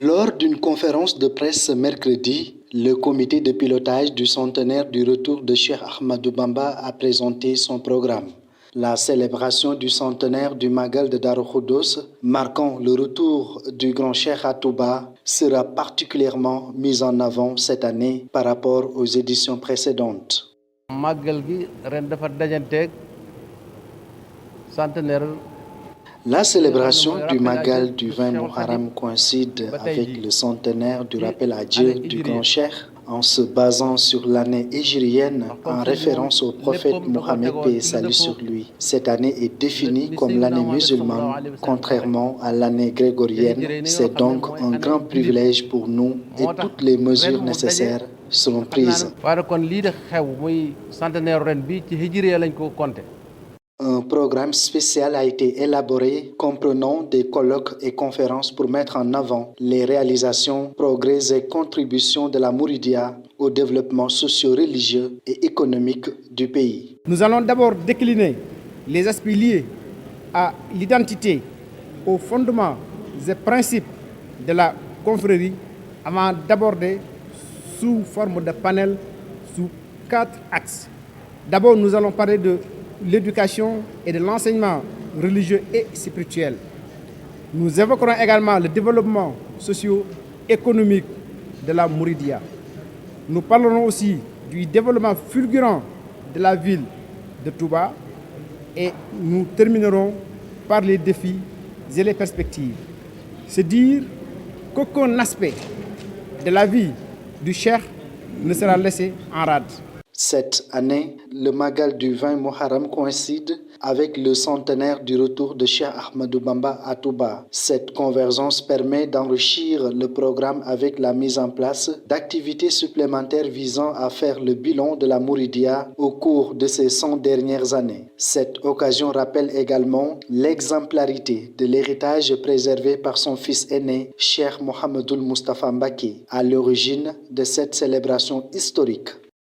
Lors d'une conférence de presse mercredi, le comité de pilotage du centenaire du retour de Cheikh Ahmadou Bamba a présenté son programme. La célébration du centenaire du Magal de Darou Khoudoss, marquant le retour du grand Cheikh à Touba, sera particulièrement mise en avant cette année par rapport aux éditions précédentes. Magal gi ren dafa dajanteeg centenaire. La célébration du Magal du 20 Muharram coïncide avec le centenaire du rappel à Dieu du grand Cheikh en se basant sur l'année hégirienne en référence au prophète Mohammed paix et salut sur lui. Cette année est définie comme l'année musulmane, contrairement à l'année grégorienne. C'est donc un grand privilège pour nous et toutes les mesures nécessaires seront prises. Un programme spécial a été élaboré comprenant des colloques et conférences pour mettre en avant les réalisations, progrès et contributions de la Mouridia au développement socio-religieux et économique du pays. Nous allons d'abord décliner les aspects liés à l'identité, aux fondements et principes de la confrérie avant d'aborder sous forme de panel sous 4 axes. D'abord, nous allons parler de l'éducation et de l'enseignement religieux et spirituel. Nous évoquerons également le développement socio-économique de la Mouridia. Nous parlerons aussi du développement fulgurant de la ville de Touba et nous terminerons par les défis et les perspectives. C'est dire qu'aucun aspect de la vie du Cheikh ne sera laissé en rade. Cette année, le Magal du 20 Muharram coïncide avec le centenaire du retour de Cheikh Ahmadou Bamba à Touba. Cette convergence permet d'enrichir le programme avec la mise en place d'activités supplémentaires visant à faire le bilan de la Mouridia au cours de ces 100 dernières années. Cette occasion rappelle également l'exemplarité de l'héritage préservé par son fils aîné, Cheikh Mohamedoul Moustapha Mbacké, à l'origine de cette célébration historique.